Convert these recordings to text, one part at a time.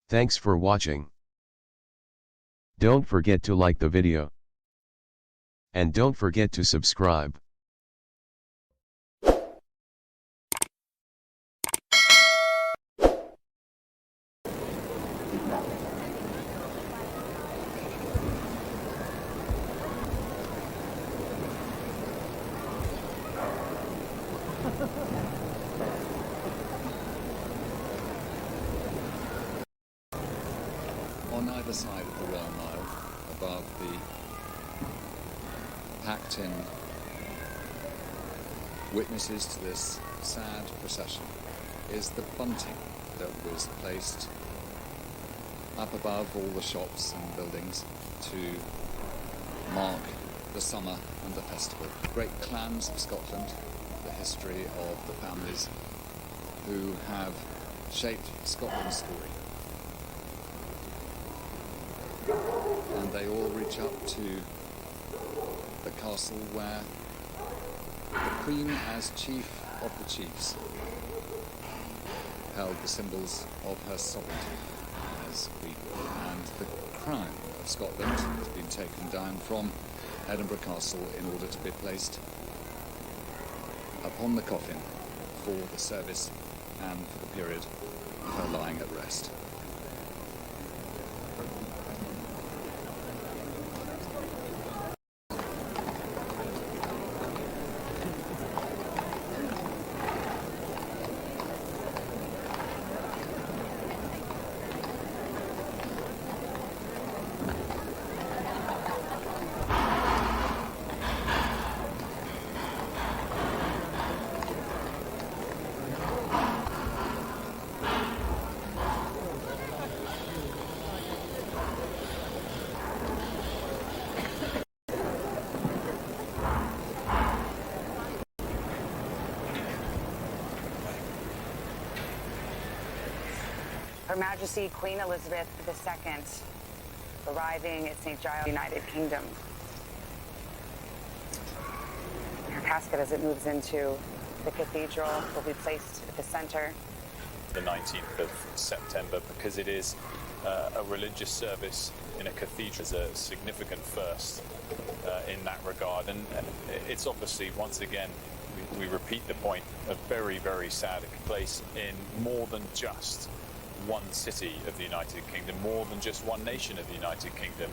Thanks for watching. Don't forget to like the video. And don't forget to subscribe. On either side of the Royal Mile, above the packed-in witnesses to this sad procession, is the bunting that was placed up above all the shops and buildings to mark the summer and the festival. Great clans of Scotland, the history of the families who have shaped Scotland's story. And they all reach up to the castle where the Queen, as chief of the chiefs, held the symbols of her sovereignty as Queen. And the crown of Scotland has been taken down from Edinburgh Castle in order to be placed upon the coffin for the service and for the period of her lying at rest. Her Majesty Queen Elizabeth-II arriving at St. Giles, United Kingdom. Her casket, as it moves into the cathedral, will be placed at the center. The 19th of September, because it is a religious service in a cathedral, is a significant first in that regard. And it's obviously, once again, we repeat the point, a very, very sad place in more than just one city of the United Kingdom, more than just one nation of the United Kingdom.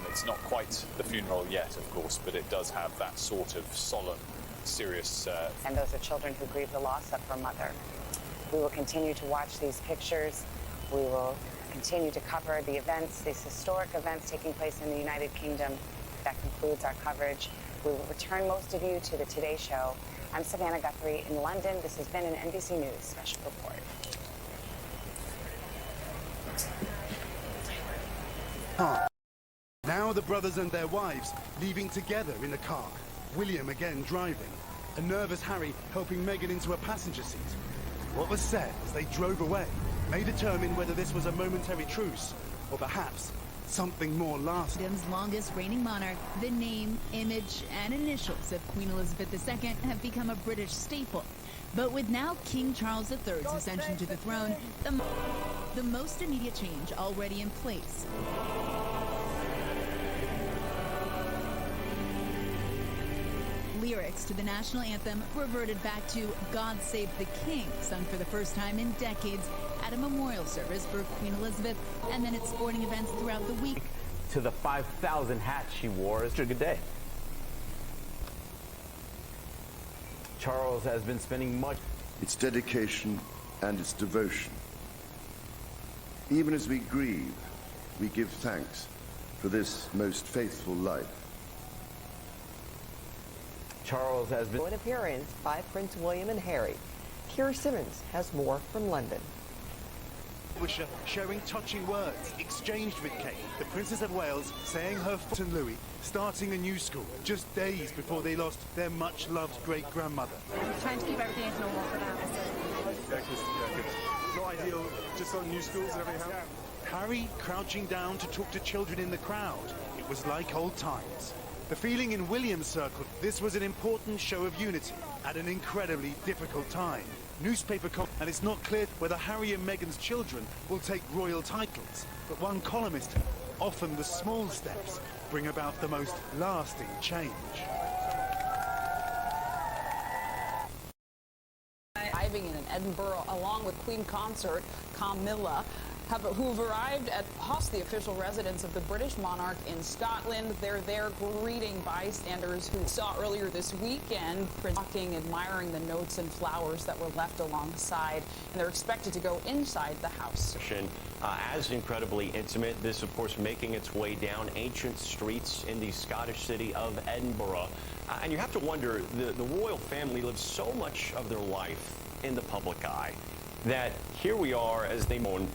It's not quite the funeral yet, of course, but it does have that sort of solemn, serious... And those are children who grieve the loss of her mother. We will continue to watch these pictures. We will continue to cover the events, these historic events taking place in the United Kingdom. That concludes our coverage. We will return most of you to the Today Show. I'm Savannah Guthrie in London. This has been an NBC News special report. Now the brothers and their wives leaving together in the car. William again driving. A nervous Harry helping Meghan into a passenger seat. What was said as they drove away may determine whether this was a momentary truce or perhaps something more lasting. Britain's longest reigning monarch, the name, image, and initials of Queen Elizabeth II have become a British staple. But with now King Charles III's ascension to the throne, the most immediate change already in place. Lyrics to the national anthem reverted back to God Save the King, sung for the first time in decades at a memorial service for Queen Elizabeth and then at sporting events throughout the week. To the 5,000 hats she wore. It's a good day. Charles has been spending much... Its dedication and its devotion. Even as we grieve, we give thanks for this most faithful life. Charles has been... An appearance by Prince William and Harry. Keir Simmons has more from London. Sharing touching words exchanged with Kate, the Princess of Wales saying her and Louis starting a new school just days before they lost their much-loved great-grandmother. Trying to keep everything as normal for now. Not ideal, just on new schools and everything. Harry crouching down to talk to children in the crowd. It was like old times. The feeling in William's circle, this was an important show of unity at an incredibly difficult time. And it's not clear whether Harry and Meghan's children will take royal titles, but one columnist, often the small steps bring about the most lasting change. Arriving in Edinburgh along with Queen Consort Camilla, who've arrived at the official residence of the British monarch in Scotland. They're there greeting bystanders who saw earlier this weekend, walking, admiring the notes and flowers that were left alongside, and they're expected to go inside the house. As incredibly intimate, this of course making its way down ancient streets in the Scottish city of Edinburgh. And you have to wonder, the royal family lives so much of their life in the public eye that here we are as they mourn.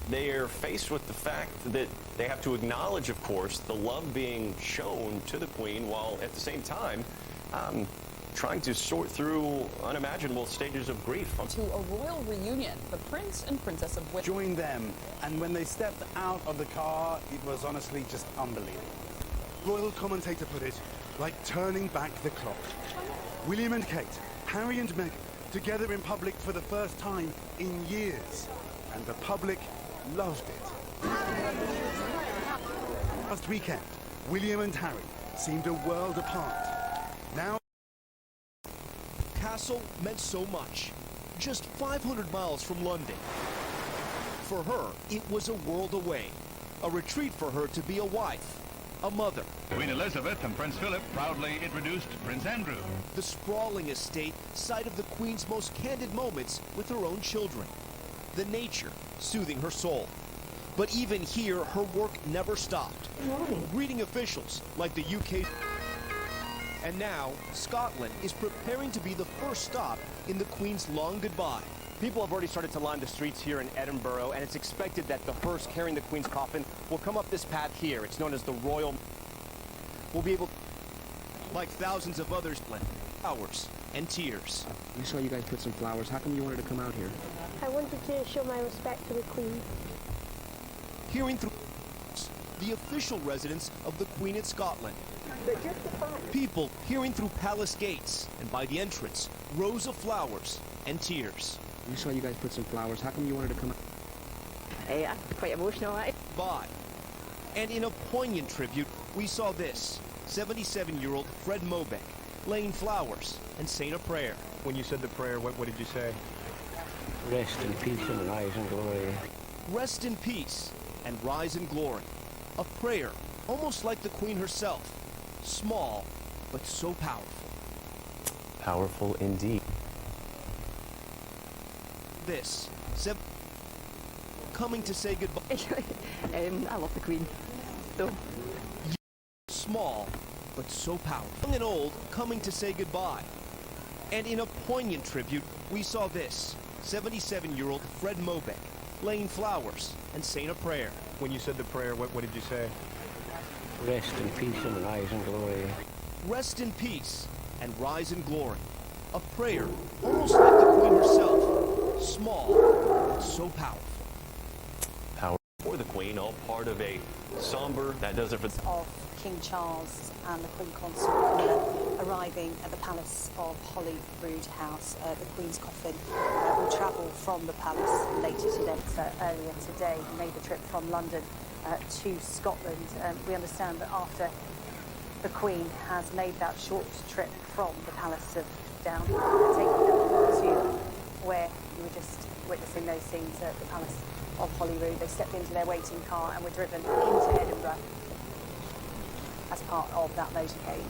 They are faced with the fact that they have to acknowledge, of course, the love being shown to the Queen, while at the same time trying to sort through unimaginable stages of grief. To a royal reunion, the Prince and Princess of Wales joined them, and when they stepped out of the car, it was honestly just unbelievable. Royal commentator put it like turning back the clock. William and Kate, Harry and Meghan, together in public for the first time in years, and the public loved it. Last weekend, William and Harry seemed a world apart. Now, Castle meant so much. Just 500 miles from London. For her, it was a world away. A retreat for her to be a wife, a mother. Queen Elizabeth and Prince Philip proudly introduced Prince Andrew. The sprawling estate, site of the Queen's most candid moments with her own children. The nature soothing her soul. But even here, her work never stopped. Greeting officials like the UK. And now, Scotland is preparing to be the first stop in the Queen's long goodbye. People have already started to line the streets here in Edinburgh, and it's expected that the hearse carrying the Queen's coffin will come up this path here. It's known as the Royal. We'll be able, like thousands of others, flowers and tears. We saw you guys put some flowers. How come you wanted to come out here? I wanted to show my respect to the Queen. Hearing through the official residence of the Queen in Scotland. People peering through palace gates, and by the entrance, rows of flowers and tears. We saw you guys put some flowers. How come you wanted to come out? Yeah, quite emotional, right? By. And in a poignant tribute, we saw this. 77-year-old Fred Mobeck laying flowers and saying a prayer. When you said the prayer, what did you say? Rest in peace and rise in glory. Rest in peace and rise in glory. A prayer almost like the Queen herself. Small, but so powerful. Powerful indeed. This, coming to say goodbye. I love the Queen, though. Small, but so powerful. Young and old, coming to say goodbye. And in a poignant tribute, we saw this. 77-year-old Fred Mobeck laying flowers and saying a prayer. When you said the prayer, what did you say? Rest in peace and rise in glory. Rest in peace and rise in glory. A prayer almost like the Queen herself. Small, but so powerful. Power for the Queen, all part of a somber, that does it for... Of King Charles and the Queen Consort Camilla arriving at the Palace of Holyrood House. The Queen's coffin will travel from the palace later today. Earlier today, he made the trip from London to Scotland. We understand that after the Queen has made that short trip from the Palace of Down, taking them to where you were just witnessing those scenes at the Palace of Holyrood. They stepped into their waiting car and were driven into Edinburgh as part of that motorcade.